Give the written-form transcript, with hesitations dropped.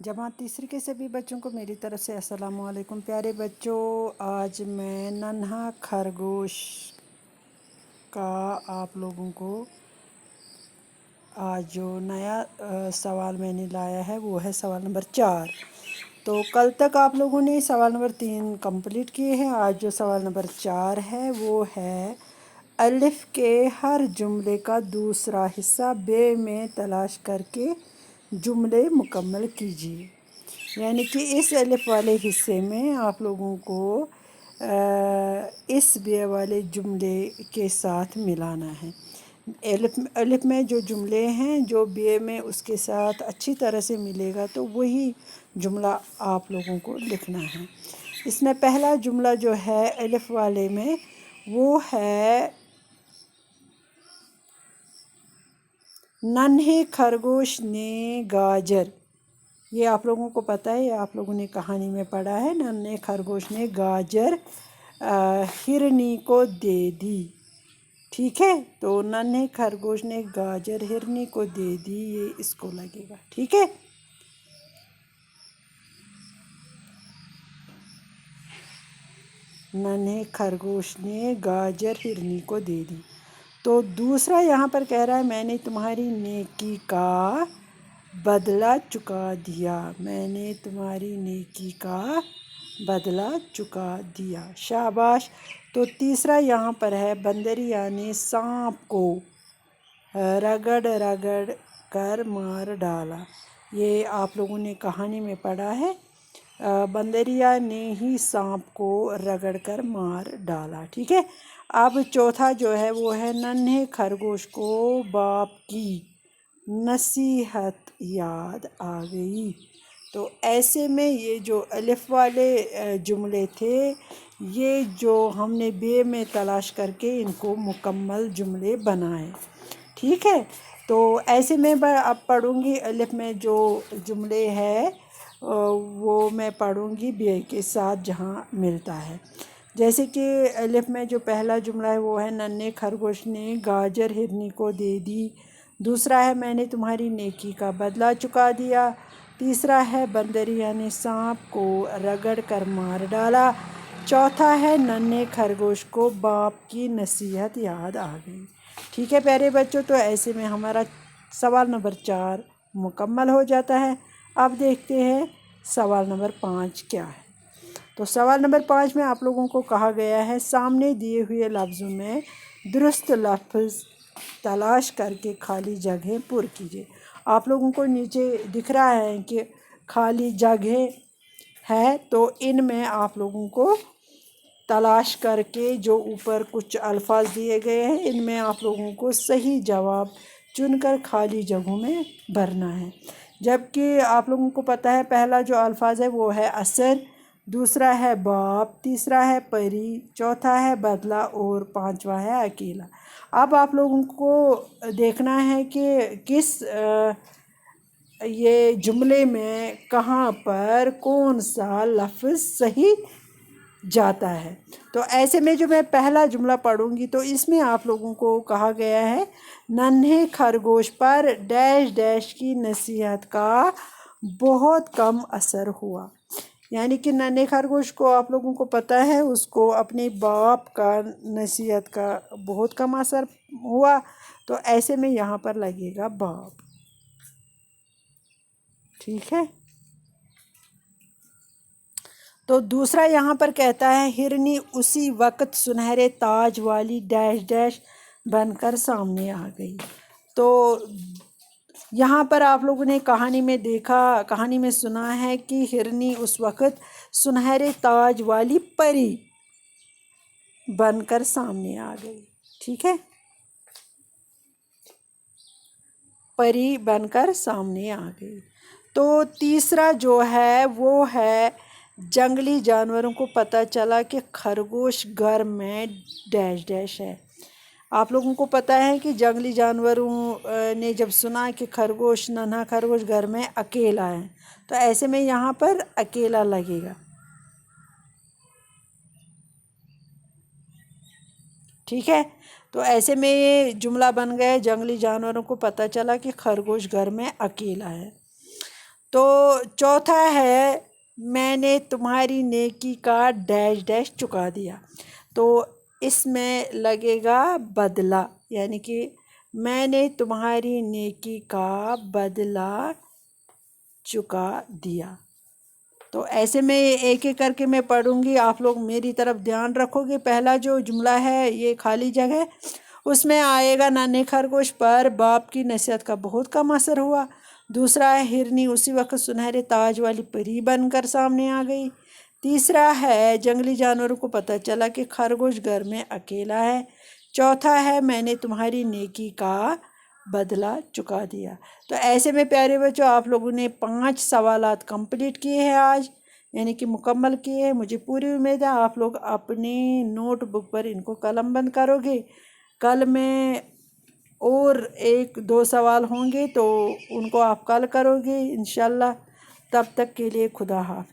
जमात तीसरी के सभी बच्चों को मेरी तरफ से अस्सलाम वालेकुम। प्यारे बच्चों, आज मैं नन्हा खरगोश का आप लोगों को आज जो नया सवाल मैंने लाया है वो है सवाल नंबर 4। तो कल तक आप लोगों ने सवाल नंबर 3 कंप्लीट किए हैं। आज जो सवाल नंबर 4 है वो है अलिफ के हर जुमले का दूसरा हिस्सा बे में तलाश करके जुमले मुकम्मल कीजिए। यानी कि इस अलिफ वाले हिस्से में आप लोगों को इस बे वाले जुमले के साथ मिलाना है। अलिफ में जो जुमले हैं जो बे में उसके साथ अच्छी तरह से मिलेगा तो वही जुमला आप लोगों को लिखना है। इसमें पहला जुमला जो है अलिफ वाले में वो है नन्हे खरगोश ने गाजर। ये आप लोगों को पता है, ये आप लोगों ने कहानी में पढ़ा है। नन्हे खरगोश ने गाजर हिरनी को दे दी। ठीक है, तो नन्हे खरगोश ने गाजर हिरनी को दे दी, ये इसको लगेगा। ठीक है, नन्हे खरगोश ने गाजर हिरनी को दे दी। तो दूसरा यहाँ पर कह रहा है मैंने तुम्हारी नेकी का बदला चुका दिया। मैंने तुम्हारी नेकी का बदला चुका दिया, शाबाश। तो तीसरा यहाँ पर है बंदरिया ने सांप को रगड़ रगड़ कर मार डाला। ये आप लोगों ने कहानी में पढ़ा है। बंदरिया ने ही सांप को रगड़ कर मार डाला। ठीक है, अब चौथा जो है वो है नन्हे खरगोश को बाप की नसीहत याद आ गई। तो ऐसे में ये जो अलिफ वाले जुमले थे, ये जो हमने बे में तलाश करके इनको मुकम्मल जुमले बनाए। ठीक है, तो ऐसे में अब पढ़ूँगी अलिफ में जो जुमले है वो मैं पढ़ूँगी बे के साथ जहाँ मिलता है। जैसे कि अलिफ में जो पहला जुमला है वो है नन्हे खरगोश ने गाजर हिरनी को दे दी। दूसरा है मैंने तुम्हारी नेकी का बदला चुका दिया। तीसरा है बंदरिया ने सांप को रगड़ कर मार डाला। चौथा है नन्हे खरगोश को बाप की नसीहत याद आ गई। ठीक है प्यारे बच्चों, तो ऐसे में हमारा सवाल नंबर 4 मुकम्मल हो जाता है। अब देखते हैं सवाल नंबर 5 क्या है। तो सवाल नंबर 5 में आप लोगों को कहा गया है सामने दिए हुए लफ्ज़ों में दुरुस्त लफ्ज़ तलाश करके खाली जगह पुर कीजिए। आप लोगों को नीचे दिख रहा है कि खाली जगह है, तो इनमें आप लोगों को तलाश करके जो ऊपर कुछ अल्फाज दिए गए हैं इनमें आप लोगों को सही जवाब चुनकर खाली जगहों में भरना है। जबकि आप लोगों को पता है पहला जो अल्फाज है वो है असर, दूसरा है बाप, तीसरा है परी, चौथा है बदला और पांचवा है अकेला। अब आप लोगों को देखना है कि किस ये जुमले में कहाँ पर कौन सा लफ्ज़ सही जाता है। तो ऐसे में जो मैं पहला जुमला पढ़ूंगी तो इसमें आप लोगों को कहा गया है नन्हे खरगोश पर डैश डैश की नसीहत का बहुत कम असर हुआ। यानी कि नन्हे खरगोश को आप लोगों को पता है उसको अपने बाप का नसीहत का बहुत कम असर हुआ, तो ऐसे में यहाँ पर लगेगा बाप। ठीक है, तो दूसरा यहाँ पर कहता है हिरनी उसी वक्त सुनहरे ताज वाली डैश डैश बनकर सामने आ गई। तो यहाँ पर आप लोगों ने कहानी में देखा, कहानी में सुना है कि हिरनी उस वक्त सुनहरे ताज वाली परी बनकर सामने आ गई। ठीक है, परी बनकर सामने आ गई। तो तीसरा जो है वो है जंगली जानवरों को पता चला कि खरगोश घर में डैश डैश है। आप लोगों को पता है कि जंगली जानवरों ने जब सुना कि खरगोश नन्हा खरगोश घर में अकेला है तो ऐसे में यहाँ पर अकेला लगेगा। ठीक है, तो ऐसे में ये जुमला बन गया जंगली जानवरों को पता चला कि खरगोश घर में अकेला है। تو چوتھا ہے میں نے تمہاری نیکی کا ڈیش ڈیش چکا دیا، تو اس میں لگے گا بدلہ، یعنی کہ میں نے تمہاری نیکی کا بدلہ چکا دیا۔ تو ایسے میں ایک ایک کر کے میں پڑھوں گی، آپ لوگ میری طرف دھیان رکھو گے۔ پہلا جو جملہ ہے یہ خالی جگہ، اس میں آئے گا ننھے خرگوش پر باپ کی نصیحت کا بہت کم اثر ہوا۔ دوسرا ہے ہرنی اسی وقت سنہرے تاج والی پری بن کر سامنے آ گئی۔ تیسرا ہے جنگلی جانوروں کو پتہ چلا کہ خرگوش گھر میں اکیلا ہے۔ چوتھا ہے میں نے تمہاری نیکی کا بدلہ چکا دیا۔ تو ایسے میں پیارے بچوں آپ لوگوں نے 5 سوالات کمپلیٹ کیے ہیں آج، یعنی کہ مکمل کیے ہیں۔ مجھے پوری امید ہے آپ لوگ اپنی نوٹ بک پر ان کو قلم بند کرو گے۔ کل میں اور 1-2 سوال ہوں گے تو ان کو آپ کل کرو گے انشاءاللہ۔ تب تک کے لیے خدا حافظ۔